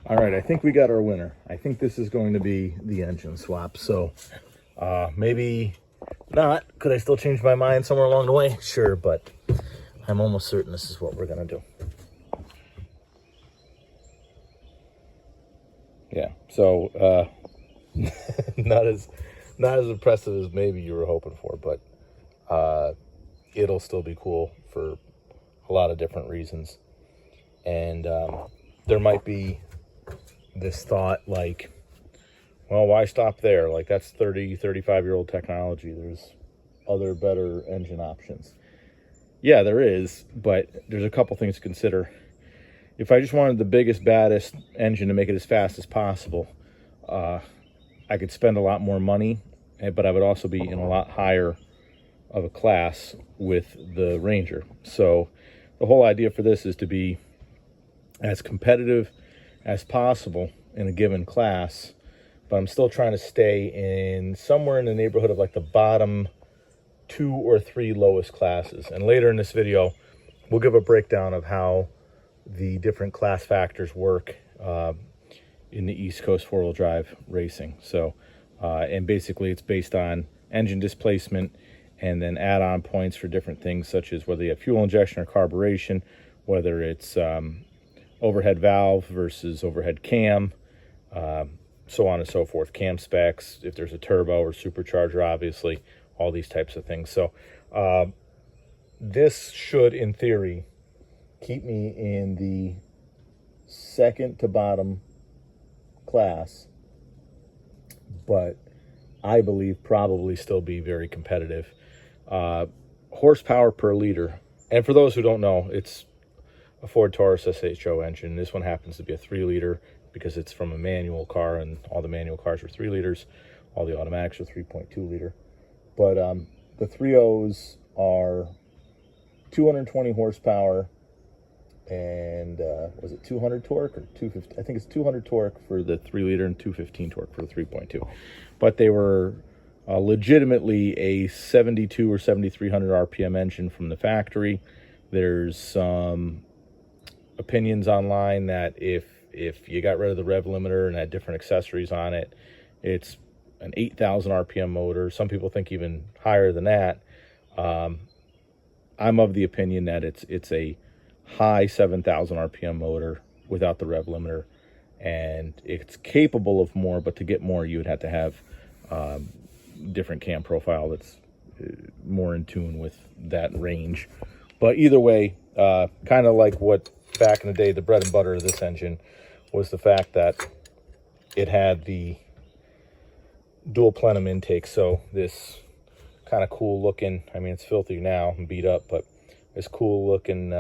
All right, I think we got our winner. I think this is going to be the engine swap. So maybe not. Could I still change my mind somewhere along the way? Sure, but I'm almost certain this is what we're gonna do. Yeah, so not as impressive as maybe you were hoping for, but it'll still be cool for a lot of different reasons. And there might be this thought like, well, why stop there? Like, that's 35-year-old technology. There's other better engine options. Yeah, there is, but there's a couple things to consider. If I just wanted the biggest, baddest engine to make it as fast as possible, I could spend a lot more money, but I would also be in a lot higher of a class with the Ranger. So the whole idea for this is to be as competitive as possible in a given class, but I'm still trying to stay in somewhere in the neighborhood of like the bottom 2 or 3 lowest classes. And later in this video, we'll give a breakdown of how the different class factors work in the East Coast 4-wheel drive racing. So, and basically it's based on engine displacement and then add-on points for different things, such as whether you have fuel injection or carburation, whether it's overhead valve versus overhead cam, so on and so forth, cam specs, if there's a turbo or supercharger, obviously, all these types of things. So this should, in theory, keep me in the second to bottom class, but I believe probably still be very competitive. Horsepower per liter, and for those who don't know, it's a Ford Taurus SHO engine. This one happens to be a 3-liter because it's from a manual car, and all the manual cars are 3 liters. All the automatics are 3.2 liter. But the 3.0s are 220 horsepower and was it 200 torque or 250? I think it's 200 torque for the 3-liter and 215 torque for the 3.2. But they were legitimately a 72 or 7300 RPM engine from the factory. There's some opinions online that if you got rid of the rev limiter and had different accessories on it, it's an 8,000 RPM motor. Some people think even higher than that. I'm of the opinion that it's a high 7,000 RPM motor without the rev limiter, and it's capable of more, but to get more you would have to have different cam profile that's more in tune with that range. But either way, kind of like what back in the day, the bread and butter of this engine was the fact that it had the dual plenum intake. So this kind of cool looking, I mean, it's filthy now and beat up, but this cool looking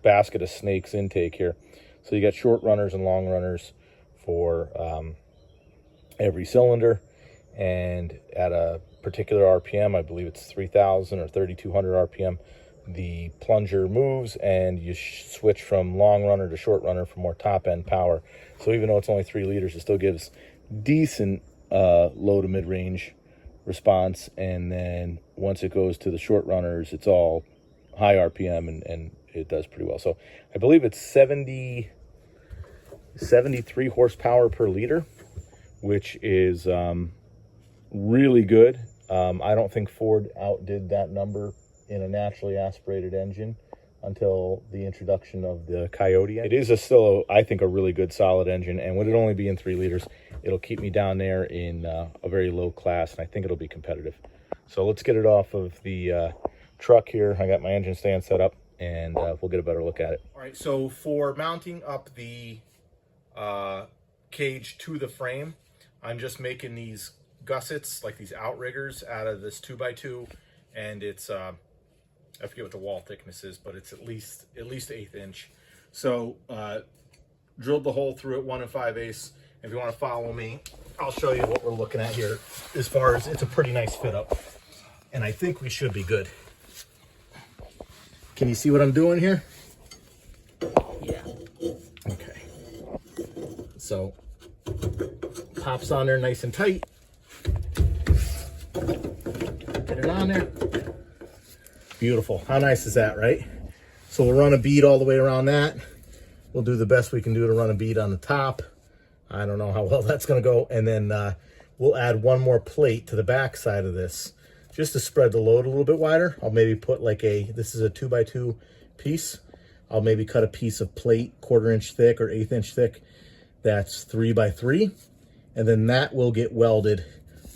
basket of snakes intake here. So you got short runners and long runners for every cylinder, and at a particular RPM, I believe it's 3,000 or 3,200 RPM, the plunger moves and you switch from long runner to short runner for more top end power. So even though it's only 3 liters, it still gives decent low to mid range response. And then once it goes to the short runners, it's all high RPM and it does pretty well. So I believe it's 73 horsepower per liter, which is really good. I don't think Ford outdid that number in a naturally aspirated engine until the introduction of the Coyote. It is still, I think, a really good solid engine, and with it only being 3 liters, it'll keep me down there in a very low class, and I think it'll be competitive. So let's get it off of the truck here. I got my engine stand set up, and we'll get a better look at it. All right, so for mounting up the cage to the frame, I'm just making these gussets, like these outriggers, out of this 2x2, and it's I forget what the wall thickness is, but it's at least 1/8 inch. So drilled the hole through it 1 5/8. If you want to follow me, I'll show you what we're looking at here. As far as, it's a pretty nice fit up, and I think we should be good. Can you see what I'm doing here? Yeah. Okay. So pops on there nice and tight. Get it on there. Beautiful. How nice is that, right? So we'll run a bead all the way around that. We'll do the best we can do to run a bead on the top. I don't know how well that's going to go. And then we'll add one more plate to the back side of this just to spread the load a little bit wider. I'll maybe put like this is a 2x2 piece. I'll maybe cut a piece of plate 1/4 inch thick or 1/8 inch thick. That's 3x3. And then that will get welded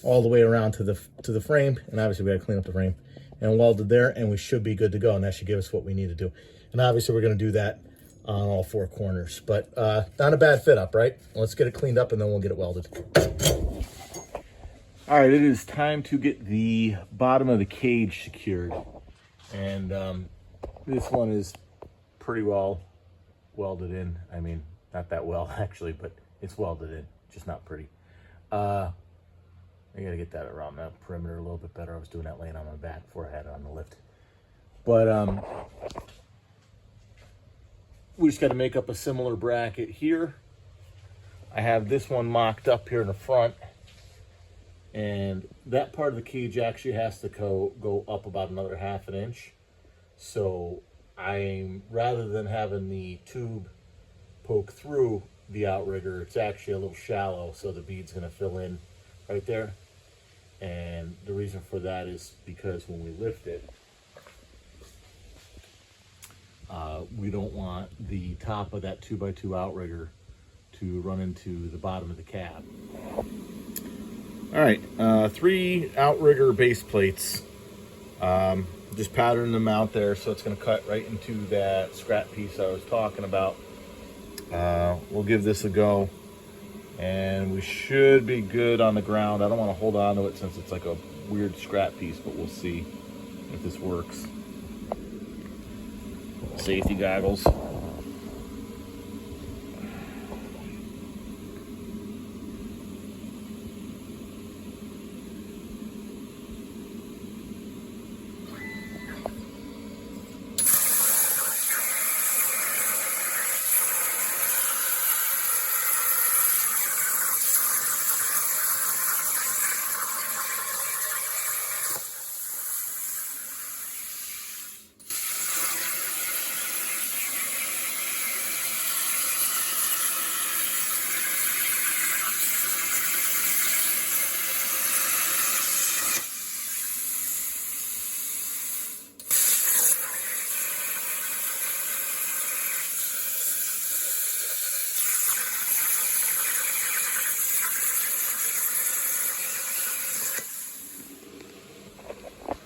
all the way around to the frame. And obviously we got to clean up the frame and welded there, and we should be good to go. And that should give us what we need to do. And obviously we're going to do that on all 4 corners, but not a bad fit up, right? Let's get it cleaned up and then we'll get it welded. All right, it is time to get the bottom of the cage secured. And this one is pretty well welded in. I mean, not that well actually, but it's welded in, just not pretty. I gotta get that around that perimeter a little bit better. I was doing that laying on my back before I had it on the lift. But we just got to make up a similar bracket here. I have this one mocked up here in the front, and that part of the cage actually has to go up about another 1/2 inch. So I'm, rather than having the tube poke through the outrigger, it's actually a little shallow, so the bead's going to fill in right there. And the reason for that is because when we lift it, we don't want the top of that 2x2 outrigger to run into the bottom of the cab. All right, 3 outrigger base plates. Just pattern them out there so it's going to cut right into that scrap piece I was talking about. We'll give this a go, and we should be good on the ground. I don't want to hold on to it since it's like a weird scrap piece, but we'll see if this works. Safety goggles.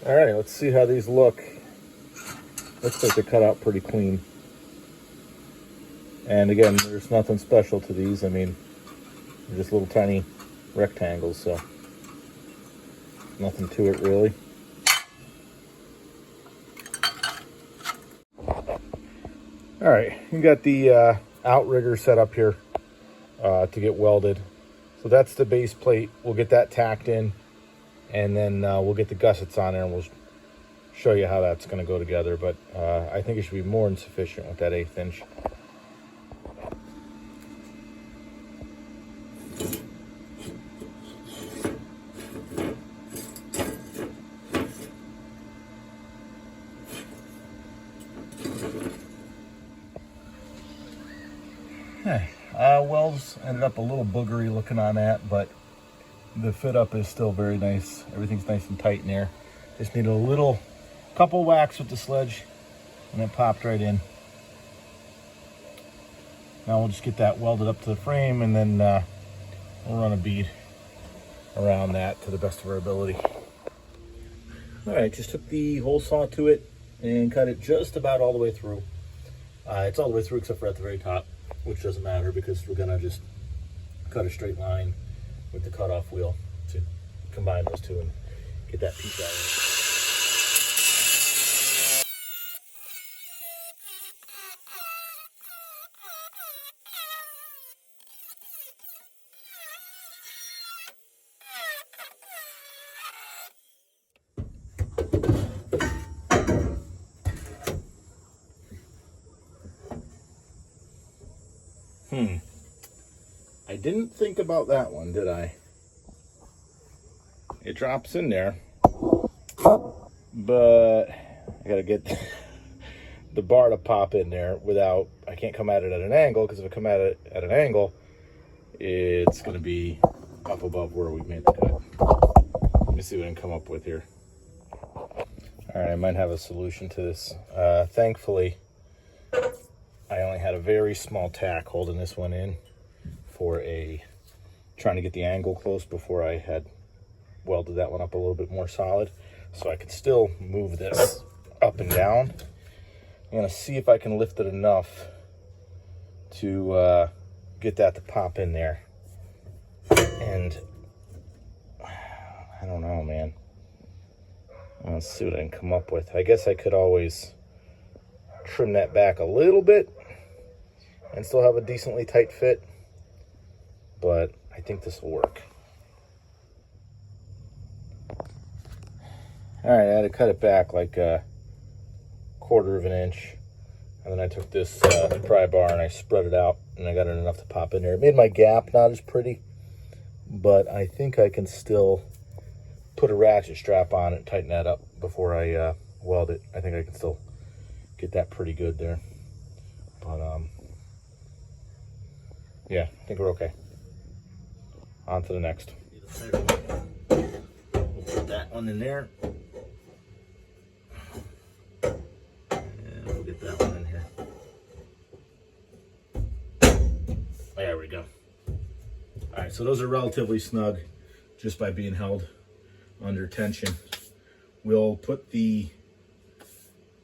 All right, let's see how these look. Looks like they're cut out pretty clean. And again, there's nothing special to these. I mean, they're just little tiny rectangles, so nothing to it really. All right, you got the outrigger set up here to get welded. So that's the base plate. We'll get that tacked in, and then we'll get the gussets on there, and we'll show you how that's going to go together. But I think it should be more than sufficient with that 1/8 inch. Okay, welds ended up a little boogery looking on that, but the fit up is still very nice. Everything's nice and tight in there. Just need a couple whacks with the sledge, and it popped right in. Now we'll just get that welded up to the frame, and then we'll run a bead around that to the best of our ability. All right, just took the hole saw to it and cut it just about all the way through. It's all the way through except for at the very top, which doesn't matter because we're gonna just cut a straight line with the cutoff wheel to combine those two and get that piece out of it. I didn't think about that one, did I? It drops in there, but I gotta get the bar to pop in there without, I can't come at it at an angle, because if I come at it at an angle, it's going to be up above where we made the cut. Let me see what I can come up with here. All right, I might have a solution to this. Thankfully, I only had a very small tack holding this one in for trying to get the angle close before I had welded that one up a little bit more solid. So I could still move this up and down. I'm gonna see if I can lift it enough to get that to pop in there. And I don't know, man. Let's see what I can come up with. I guess I could always trim that back a little bit and still have a decently tight fit, but I think this will work. All right, I had to cut it back like a 1/4 of an inch, and then I took this pry bar and I spread it out, and I got it enough to pop in there. It made my gap not as pretty, but I think I can still put a ratchet strap on it and tighten that up before I weld it. I think I can still get that pretty good there. But yeah, I think we're okay. On to the next. We'll put that one in there. And we'll get that one in here. There we go. All right, so those are relatively snug just by being held under tension. We'll put the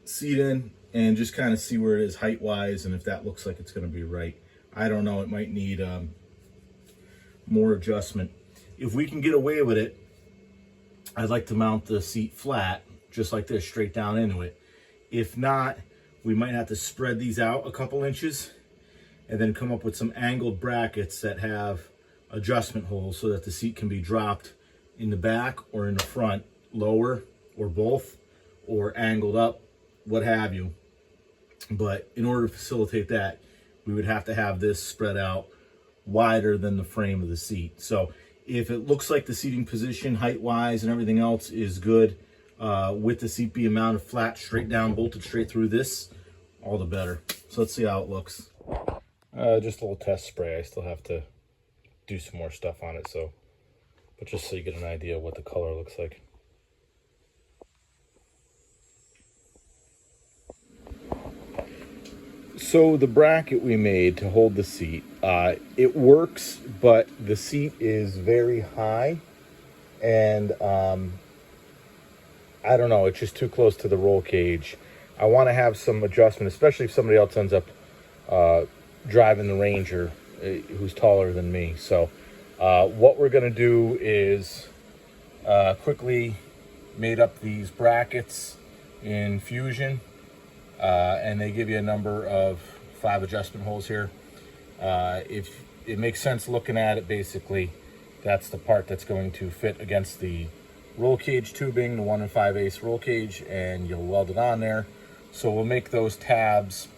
seat in and just kind of see where it is height wise and if that looks like it's going to be right. I don't know, it might need more adjustment. If we can get away with it, I'd like to mount the seat flat just like this, straight down into it. If not, we might have to spread these out a couple inches and then come up with some angled brackets that have adjustment holes so that the seat can be dropped in the back or in the front, lower or both, or angled up, what have you. But in order to facilitate that, we would have to have this spread out wider than the frame of the seat. So if it looks like the seating position height-wise and everything else is good, with the seat being mounted flat, straight down, bolted straight through this, all the better. So let's see how it looks. Just a little test spray. I still have to do some more stuff on it, but just so you get an idea of what the color looks like. So the bracket we made to hold the seat, it works, but the seat is very high, and I don't know, it's just too close to the roll cage. I want to have some adjustment, especially if somebody else ends up driving the Ranger who's taller than me. So what we're going to do is quickly made up these brackets in Fusion, and they give you a number of 5 adjustment holes here. If it makes sense looking at it, basically that's the part that's going to fit against the roll cage tubing, the 1 5/8 roll cage, and you'll weld it on there. So we'll make those tabs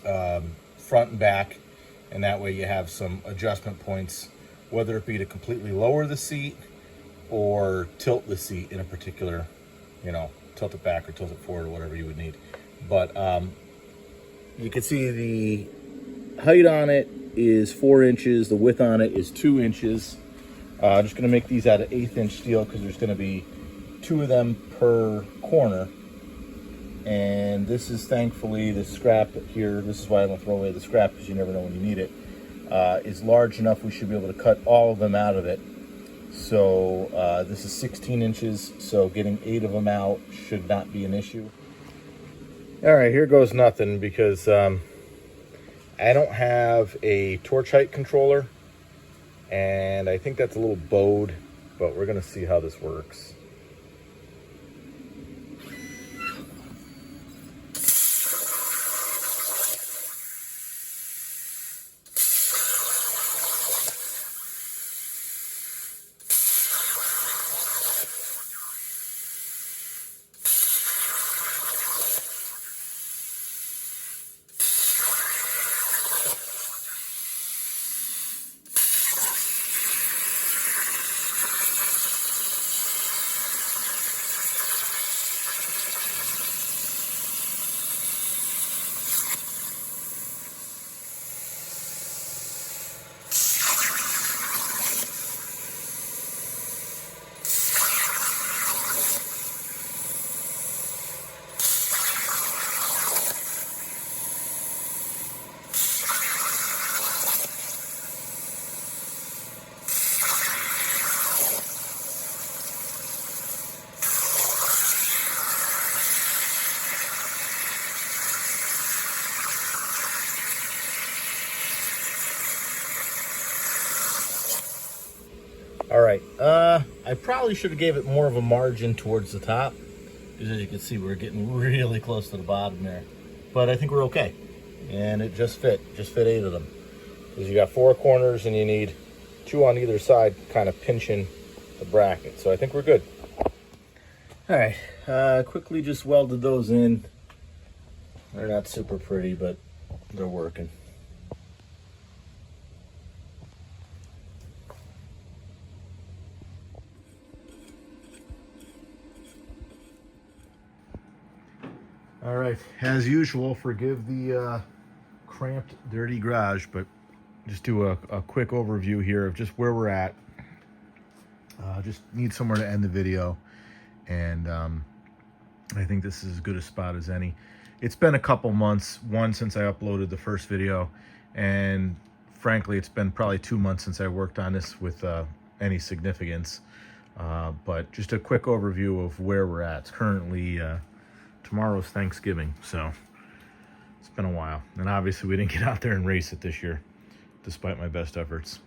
front and back, and that way you have some adjustment points, whether it be to completely lower the seat or tilt the seat in a particular, tilt it back or tilt it forward or whatever you would need. But you can see the height on it is 4 inches, the width on it is 2 inches. I'm just going to make these out of 1/8 inch steel because there's going to be 2 of them per corner. And this is thankfully the scrap here. This is why I don't throw away the scrap, because you never know when you need it. Is large enough we should be able to cut all of them out of it. So this is 16 inches, so getting 8 of them out should not be an issue. All right, here goes nothing, because I don't have a torch height controller, and I think that's a little bowed, but we're gonna see how this works. All right, I probably should have gave it more of a margin towards the top, because as you can see, we're getting really close to the bottom there. But I think we're okay. And it just fit 8 of them. Because you got 4 corners and you need 2 on either side, kind of pinching the bracket. So I think we're good. All right, quickly just welded those in. They're not super pretty, but they're working. All right, as usual, forgive the cramped, dirty garage, but just do a quick overview here of just where we're at. Just need somewhere to end the video, and I think this is as good a spot as any. It's been a couple months, one since I uploaded the first video, and frankly, it's been probably 2 months since I worked on this with any significance. But just a quick overview of where we're at. It's currently tomorrow's Thanksgiving, so it's been a while. And obviously we didn't get out there and race it this year, despite my best efforts.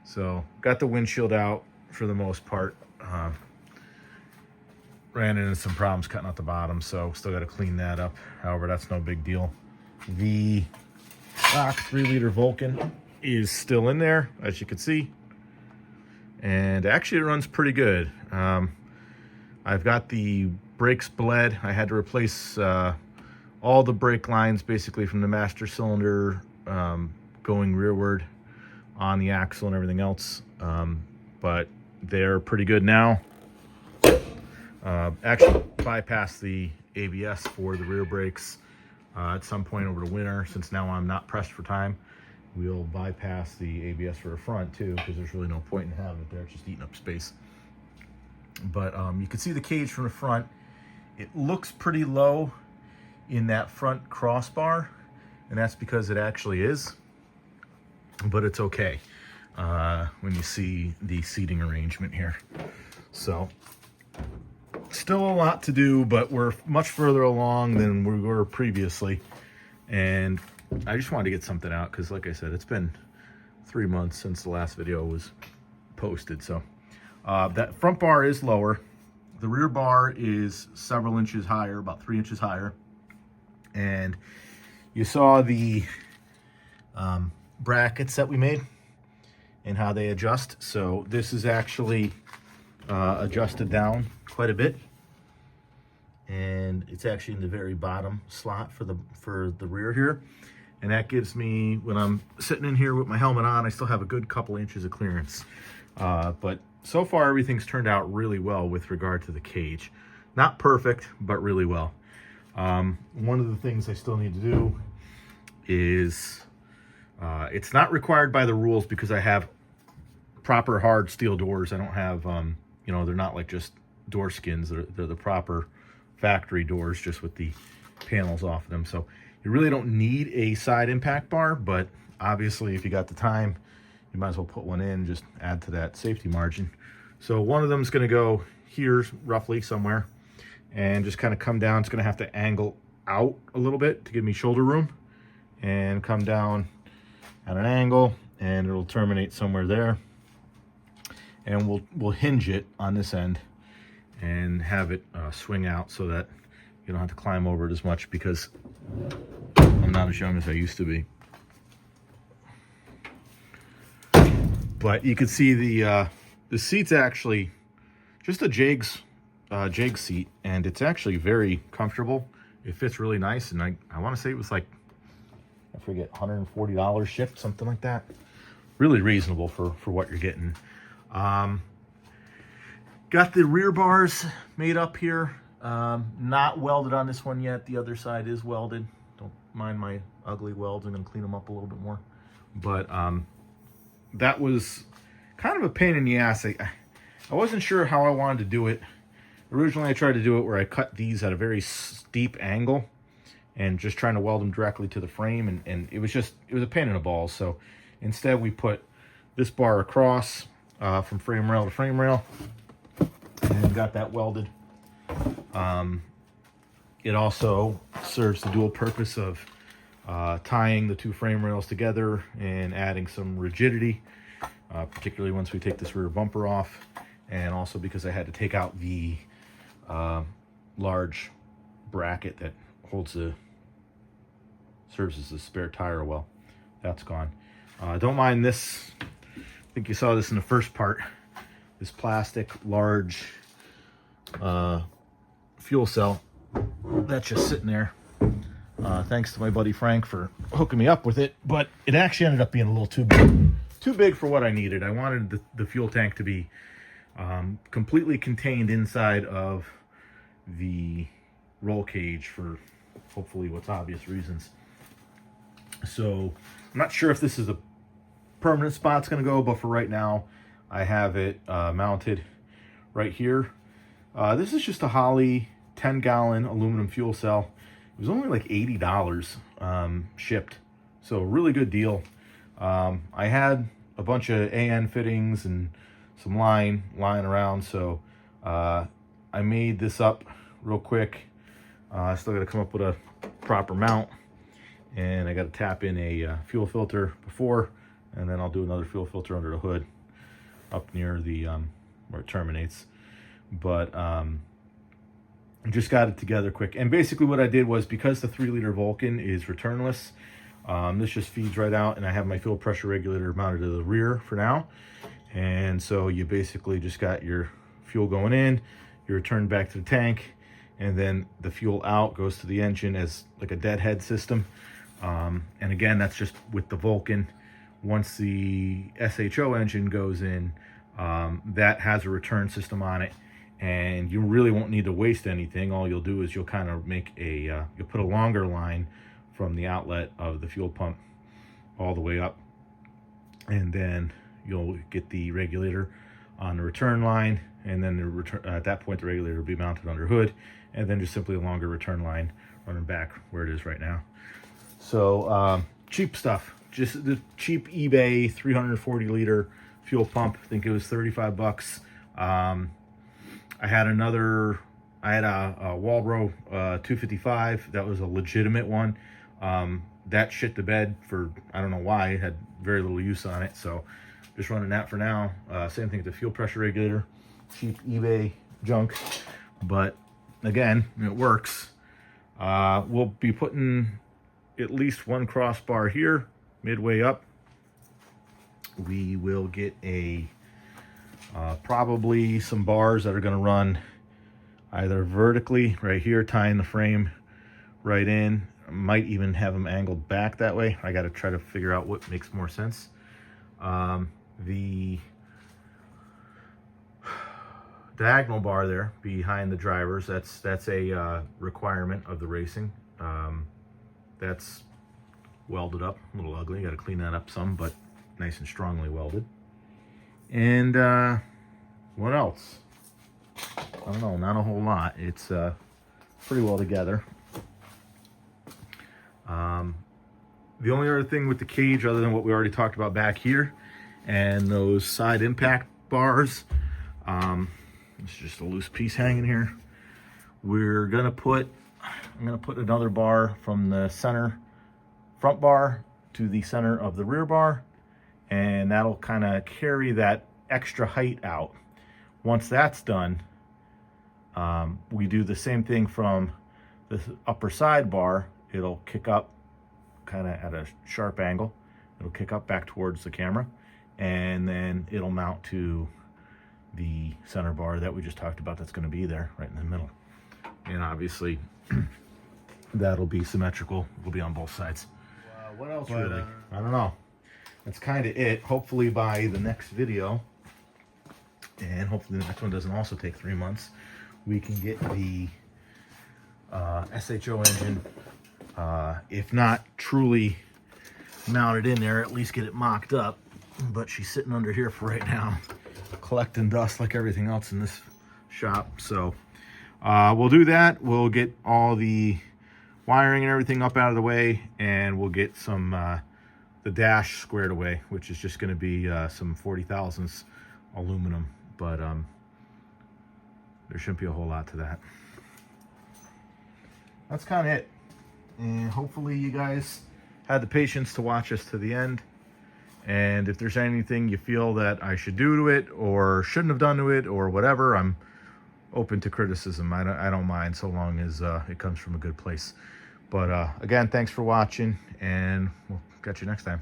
So got the windshield out for the most part. Ran into some problems cutting out the bottom, so still got to clean that up. However, that's no big deal. The stock 3-liter Vulcan is still in there, as you can see. And actually it runs pretty good. I've got the brakes bled. I had to replace all the brake lines basically from the master cylinder going rearward on the axle and everything else. But they're pretty good now. Actually bypassed the ABS for the rear brakes at some point over the winter. Since now I'm not pressed for time, we'll bypass the ABS for the front too, because there's really no point in having it there. It's just eating up space. But you can see the cage from the front. It looks pretty low in that front crossbar, and that's because it actually is, but it's okay when you see the seating arrangement here. So still a lot to do, but we're much further along than we were previously, and I just wanted to get something out because, like I said, it's been 3 months since the last video was posted. So that front bar is lower. The rear bar is several inches higher, about 3 inches higher. And you saw the brackets that we made and how they adjust. So this is actually adjusted down quite a bit. And it's actually in the very bottom slot for the rear here. And that gives me, when I'm sitting in here with my helmet on, I still have a good couple inches of clearance. But so far, everything's turned out really well with regard to the cage. Not perfect, but really well. One of the things I still need to do is, it's not required by the rules because I have proper hard steel doors. I don't have, you know, they're not like just door skins. They're the proper factory doors, just with the panels off of them. So you really don't need a side impact bar, but obviously if you got the time, you might as well put one in, just add to that safety margin. So one of them is going to go here roughly somewhere and just kind of come down. It's going to have to angle out a little bit to give me shoulder room and come down at an angle, and it'll terminate somewhere there. And we'll hinge it on this end and have it swing out so that you don't have to climb over it as much, because I'm not as young as I used to be. But you can see the seat's actually just a Jags seat, and it's actually very comfortable. It fits really nice, and I want to say it was like, I forget, $140 shipped, something like that. Really reasonable for what you're getting. Got the rear bars made up here. Not welded on this one yet. The other side is welded. Don't mind my ugly welds. I'm going to clean them up a little bit more. But that was kind of a pain in the ass. I wasn't sure how I wanted to do it. Originally, I tried to do it where I cut these at a very steep angle and just trying to weld them directly to the frame. And it was a pain in the balls. So instead, we put this bar across from frame rail to frame rail and got that welded. It also serves the dual purpose of tying the two frame rails together and adding some rigidity. particularly once we take this rear bumper off, and also because I had to take out the large bracket that serves as a spare tire well. That's gone. Don't mind this. I think you saw this in the first part. This plastic large fuel cell that's just sitting there. Thanks to my buddy Frank for hooking me up with it, but it actually ended up being a little too big for what I needed. I wanted the fuel tank to be completely contained inside of the roll cage for hopefully what's obvious reasons. So I'm not sure if this is a permanent spot it's going to go, but for right now I have it mounted right here. This is just a Holley 10-gallon aluminum fuel cell. It was only like $80 shipped, so really good deal. I had a bunch of AN fittings and some line lying around, so I made this up real quick. I still got to come up with a proper mount, and I got to tap in a fuel filter before, and then I'll do another fuel filter under the hood up near the where it terminates. But just got it together quick. And basically what I did was, because the 3-liter Vulcan is returnless, this just feeds right out, and I have my fuel pressure regulator mounted to the rear for now. And so you basically just got your fuel going in, you return back to the tank, and then the fuel out goes to the engine as like a deadhead system. And again, that's just with the Vulcan. Once the SHO engine goes in, that has a return system on it, and you really won't need to waste anything. All you'll do is you'll kind of make a you'll put a longer line from the outlet of the fuel pump all the way up, and then you'll get the regulator on the return line, and then the return, at that point the regulator will be mounted under hood, and then just simply a longer return line running back where it is right now. So cheap stuff, just the cheap eBay 340-liter fuel pump. I think it was 35 bucks. I had a Walbro 255 that was a legitimate one. That shit the bed for, I don't know why, it had very little use on it, so just running that for now. Same thing with the fuel pressure regulator, cheap eBay junk, but again, it works. We'll be putting at least one crossbar here midway up. We will get a probably some bars that are going to run either vertically right here, tying the frame right in. I might even have them angled back that way. I got to try to figure out what makes more sense. The diagonal bar there behind the drivers, that's a requirement of the racing. That's welded up, a little ugly. Got to clean that up some, but nice and strongly welded. And what else? I don't know, not a whole lot. It's pretty well together. The only other thing with the cage, other than what we already talked about back here, and those side impact bars, it's just a loose piece hanging here. I'm gonna put another bar from the center front bar to the center of the rear bar, and that'll kind of carry that extra height out. Once that's done, we do the same thing from the upper side bar. It'll kick up kind of at a sharp angle. It'll kick up back towards the camera, and then it'll mount to the center bar that we just talked about that's going to be there right in the middle. And obviously that'll be symmetrical. It'll be on both sides. What else really? I don't know. That's kind of it. Hopefully by the next video, and hopefully the next one doesn't also take 3 months, we can get the SHO engine, if not truly mounted in there, at least get it mocked up. But she's sitting under here for right now, collecting dust like everything else in this shop. So we'll do that. We'll get all the wiring and everything up out of the way, and we'll get some the dash squared away, which is just going to be some 40,000s aluminum, but there shouldn't be a whole lot to that. That's kind of it, and hopefully you guys had the patience to watch us to the end, And if there's anything you feel that I should do to it or shouldn't have done to it or whatever, I'm open to criticism. I don't mind, so long as it comes from a good place. But again, thanks for watching, and we'll catch you next time.